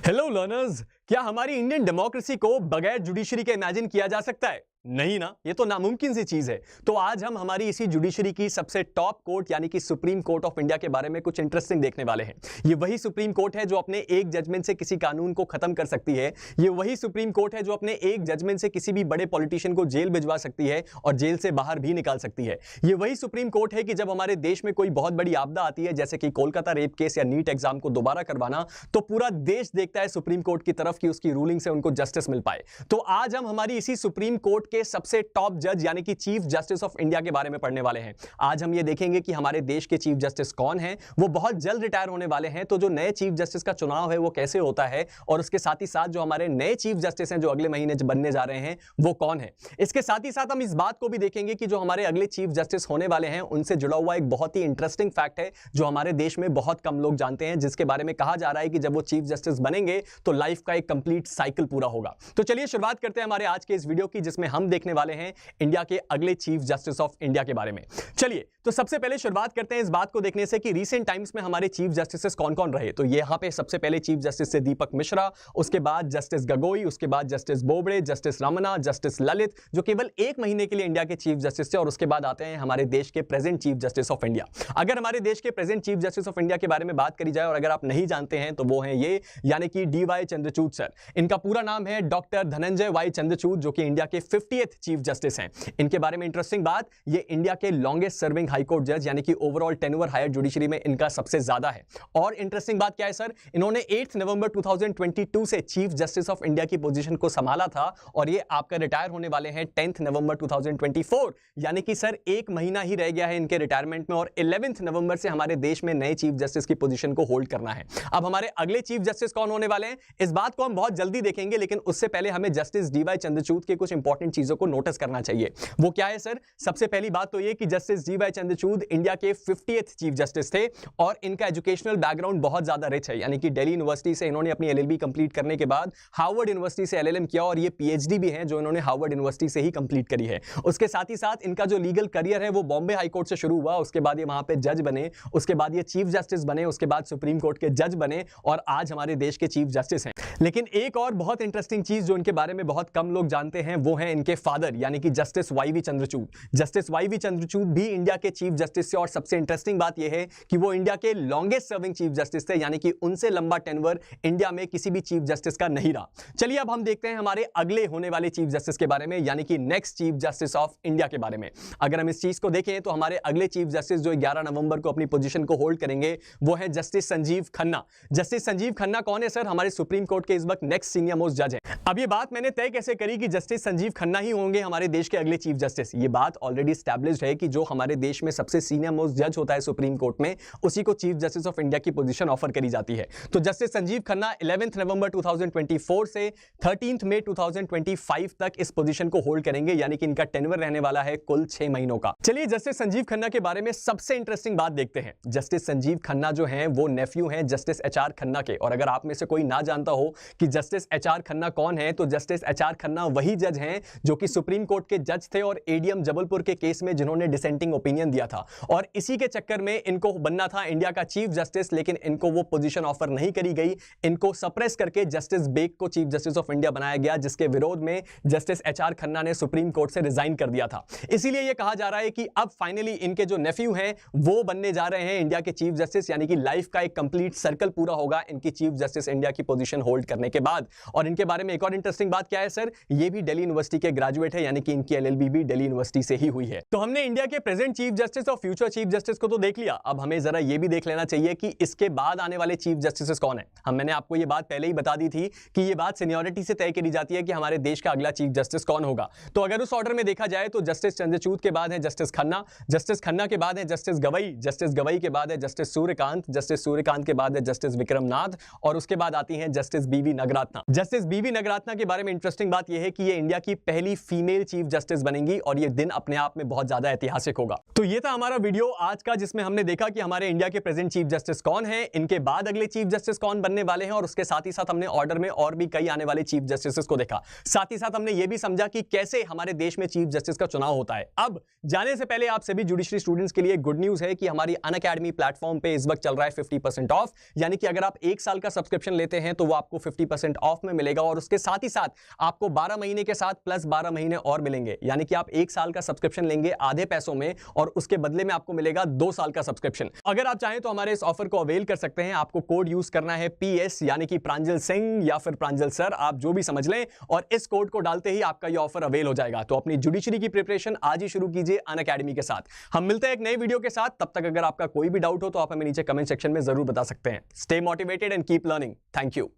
Hello learners, क्या हमारी Indian democracy को बगैर जुडिशरी के इमेजिन किया जा सकता है? नहीं ना, ये तो नामुमकिन सी चीज है। तो आज हम हमारी इसी जुडिशरी की सबसे टॉप कोर्ट यानी कि सुप्रीम कोर्ट ऑफ इंडिया के बारे में कुछ इंटरेस्टिंग देखने वाले हैं। ये वही सुप्रीम कोर्ट है जो अपने एक जजमेंट से किसी कानून को खत्म कर सकती है। ये वही सुप्रीम कोर्ट है जो अपने एक जजमेंट से किसी भी बड़े पॉलिटिशियन को जेल भिजवा सकती है और जेल से बाहर भी निकाल सकती है। ये वही सुप्रीम कोर्ट है कि जब हमारे देश में कोई बहुत बड़ी आपदा आती है, जैसे कि कोलकाता रेप केस या नीट एग्जाम को दोबारा करवाना, तो पूरा देश देखता है सुप्रीम कोर्ट की तरफ कि उसकी रूलिंग से उनको जस्टिस मिल पाए। तो आज हम हमारी इसी सुप्रीम कोर्ट के सबसे टॉप जज यानी कि चीफ जस्टिस ऑफ इंडिया के बारे में पढ़ने वाले हैं। आज हम ये देखेंगे कि हमारे देश के चीफ जस्टिस कौन हैं, वो बहुत जल्द रिटायर होने वाले हैं, तो जो नए चीफ जस्टिस का चुनाव है वो कैसे होता है, और उसके साथ ही साथ जो हमारे नए चीफ जस्टिस हैं जो अगले महीने बनने जा रहे हैं वो कौन है। इसके साथ ही साथ हम इस बात को भी देखेंगे कि जो हमारे अगले चीफ जस्टिस होने वाले हैं उनसे जुड़ा हुआ एक बहुत ही इंटरेस्टिंग फैक्ट है जो हमारे देश में बहुत कम लोग जानते हैं, जिसके बारे में कहा जा रहा है कि जब वो चीफ जस्टिस बनेंगे तो लाइफ का एक कंप्लीट साइकिल पूरा होगा। तो चलिए शुरुआत करते हैं हमारे आज के इस वीडियो की, जिसमें हम देखने वाले हैं इंडिया के अगले चीफ जस्टिस ऑफ इंडिया के बारे में। चलिए तो सबसे पहले शुरुआत करते हैं इस बात को देखने से कि रीसेंट टाइम्स में हमारे चीफ जस्टिस कौन-कौन रहे। तो यहां पे सबसे पहले चीफ जस्टिस से दीपक मिश्रा, उसके बाद जस्टिस गगोई, उसके बाद justice Bobde, justice Ramana, justice Lalit जो केवल एक महीने के लिए इंडिया के चीफ जस्टिस थे, और उसके बाद आते हैं हमारे देश के present chief justice of India. अगर हमारे देश के present chief justice of India के बारे में बात करी जाए और अगर आप नहीं जानते हैं तो वो हैं ये, यानी कि डी.वाई. चंद्रचूड़ सर। इनका पूरा नाम है डॉक्टर धनंजय वाई चंद्रचूड़, जो कि इंडिया के 50th चीफ जस्टिस हैं। इनके बारे में इंटरेस्टिंग बात, ये इंडिया के लॉन्गेस्ट सर्विंग हाई कोर्ट जज यानी कि ओवरऑल टेन्योर हायर जुडिशरी में इनका सबसे ज्यादा है। और इंटरेस्टिंग बात क्या है सर, इन्होंने 8 नवंबर 2022 से चीफ जस्टिस ऑफ इंडिया की पोजीशन को संभाला था, और ये आपका रिटायर होने वाले हैं 10 नवंबर 2024, यानी कि सर एक महीना ही रह गया है इनके रिटायरमेंट में, और 11 नवंबर से हमारे देश में नए चीफ जस्टिस की पोजीशन को होल्ड करना है। अब हमारे अगले चीफ जस्टिस कौन होने वाले हैं इस बात को हम बहुत जल्दी देखेंगे, लेकिन उससे पहले हमें जस्टिस डी.वाई. चंद्रचूड़ के कुछ इंपॉर्टेंट चीजों को नोटिस करना चाहिए। वो क्या है सर? सबसे पहली बात तो ये कि जस्टिस डी.वाई. चंद्रचूड़ इंडिया के 50th चीफ जस्टिस थे, और इनका एजुकेशनल बैकग्राउंड बहुत ज्यादा रिच है, यानी कि दिल्ली यूनिवर्सिटी से इन्होंने अपनी एलएलबी कंप्लीट करने के बाद हार्वर्ड यूनिवर्सिटी से एलएलएम किया, और ये पीएचडी भी है जो इन्होंने हार्वर्ड यूनिवर्सिटी से ही कंप्लीट करी है। उसके साथ ही साथ इनका जो लीगल करियर है वो बॉम्बे हाई कोर्ट से शुरू हुआ, उसके बाद ये वहां पे जज बने, उसके बाद ये चीफ जस्टिस बने, उसके बाद सुप्रीम कोर्ट के जज बने, और आज हमारे देश के चीफ जस्टिस हैं। लेकिन एक और बहुत इंटरेस्टिंग चीज जो इनके बारे में बहुत कम लोग जानते हैं वो है इनके फादर, यानी कि जस्टिस वाई.वी. चंद्रचूड़। जस्टिस वाई.वी. चंद्रचूड़ भी इंडिया के चीफ जस्टिस से, और सबसे इंटरेस्टिंग बात यह है कि वो इंडिया के लॉन्गेस्ट सर्विंग चीफ जस्टिस थे, यानी कि उनसे लंबा टेन्योर इंडिया में किसी भी चीफ जस्टिस का नहीं रहा। चलिए अब हम देखते हैं हमारे अगले होने वाले चीफ जस्टिस के बारे में, यानी कि next chief justice of India के बारे में। अगर हम इस चीज को देखें तो हमारे अगले चीफ जस्टिस जो 11 नवंबर को अपनी पोजीशन को होल्ड करेंगे वो है जस्टिस संजीव खन्ना। जस्टिस संजीव खन्ना कौन है सर? हमारे सुप्रीम कोर्ट के इस वक्त नेक्स्ट सीनियर मोस्ट जज हैं। अब ये बात मैंने तय कैसे करी कि जस्टिस संजीव खन्ना ही होंगे हमारे देश के अगले चीफ जस्टिस? ये बात ऑलरेडी एस्टैब्लिश्ड है कि जो हमारे देश में सबसे सीनियर मोस्ट जज होता है सुप्रीम कोर्ट में, उसी को चीफ जस्टिस ऑफ इंडिया की पोजीशन ऑफर करी जाती है। तो जस्टिस संजीव खन्ना 11 नवंबर 2024 से 13 मई 2025 तक इस पोजीशन को होल्ड करेंगे, यानी कि इनका टेन्योर रहने वाला है कुल 6 महीनों का। चलिए जस्टिस संजीव खन्ना के बारे में सबसे इंटरेस्टिंग बात देखते हैं। जस्टिस संजीव खन्ना जो हैं वो नेफ्यू हैं जस्टिस एच.आर. खन्ना के, और अगर आप में से कोई ना जानता हो कि जस्टिस एच.आर. खन्ना कौन है, तो जस्टिस एच.आर. खन्ना वही जज हैं जो कि सुप्रीम कोर्ट के जज थे और एडीएम जबलपुर के केस में जिन्होंने डिसेंटिंग ओपिनियन दिया था, और इसी के चक्कर में इनको बनना था इंडिया का चीफ जस्टिस, लेकिन इनको वो पोजीशन ऑफर नहीं करी गई। इनको सप्रेस करके जस्टिस बेग को चीफ जस्टिस ऑफ इंडिया बनाया गया, जिसके विरोध में जस्टिस एच.आर. खन्ना ने सुप्रीम कोर्ट से रिजाइन कर दिया था। इसीलिए यह कहा जा रहा है कि अब फाइनली इनके जो नेफ्यू हैं वो बनने जा रहे हैं इंडिया के चीफ जस्टिस, यानी कि लाइफ का एक कंप्लीट सर्कल पूरा होगा इनकी चीफ जस्टिस इंडिया की पोजीशन होल्ड करने के बाद। और इनके बारे में एक और इंटरेस्टिंग बात क्या है सर? ये भी दिल्ली यूनिवर्सिटी के ग्रेजुएट है, यानी कि इनकी एलएलबी भी दिल्ली यूनिवर्सिटी से ही हुई है। तो हमने इंडिया के प्रेजेंट चीफ जस्टिस और फ्यूचर चीफ जस्टिस को तो देख लिया, अब हमें जरा ये भी देख लेना चाहिए कि इसके बाद आने वाले चीफ जस्टिस कौन है। मैंने आपको ये बात पहले ही बता दी थी कि ये बात सीनियरिटी से तय करी जाती है कि हमारे देश का अगला चीफ जस्टिस कौन होगा। तो अगर उस ऑर्डर में देखा जाए तो जस्टिस चंद्रचूड़ के बाद है जस्टिस खन्ना, जस्टिस खन्ना के बाद है जस्टिस गवई, जस्टिस गवई के बाद है जस्टिस सूर्यकांत, जस्टिस सूर्यकांत के बाद है जस्टिस विक्रमनाथ, और उसके बाद आती हैं justice B V. Nagarathna. Justice B V. Nagarathna के बारे में इंटरेस्टिंग बात यह है कि ये इंडिया की पहली फीमेल चीफ जस्टिस बनेंगी, और ये दिन अपने आप में बहुत ज्यादा ऐतिहासिक होगा। तो ये था हमारा वीडियो आज का, जिसमें हमने देखा कि हमारे इंडिया के प्रेजेंट चीफ जस्टिस कौन है, इनके बाद अगले चीफ जस्टिस कौन बनने वाले हैं, और उसके साथ ही साथ हमने ऑर्डर में और भी कई आने वाले चीफ जस्टिस को देखा। साथ ही साथ हमने ये भी समझा कि कैसे हमारे देश में चीफ जस्टिस का चुनाव होता है। अब जाने से पहले आप सभी जुडिशरी स्टूडेंट्स के लिए गुड न्यूज है कि हमारी अनअकैडमी प्लेटफॉर्म पे इस वक्त चल रहा है 50% ऑफ, यानी कि अगर आप 1 साल का सब्सक्रिप्शन लेते हैं तो वो आपको 50% ऑफ में मिलेगा और उसके साथ ही साथ आपको 12 महीने के साथ प्लस 12 महीने और मिलेंगे, यानी कि आप 1 साल का सब्सक्रिप्शन लेंगे आधे पैसों में और उसके बदले में आपको मिलेगा 2 साल का सब्सक्रिप्शन। अगर आप चाहें तो हमारे इस ऑफर को अवेल कर सकते हैं। आपको कोड यूज करना है PS यानी कि प्रांजल सिंह या फिर प्रांजल सर, आप जो भी समझ लें, और इस कोड को डालते ही आपका यह ऑफर अवेल हो जाएगा। तो अपनी जुडिशरी की प्रिपरेशन आज ही शुरू कीजिए अनअकैडमी के साथ। हम मिलते हैं एक नए वीडियो के साथ, तब तक अगर आपका कोई भी डाउट हो तो आप हमें नीचे कमेंट सेक्शन में जरूर बता सकते हैं। Stay motivated and keep learning. Thank you.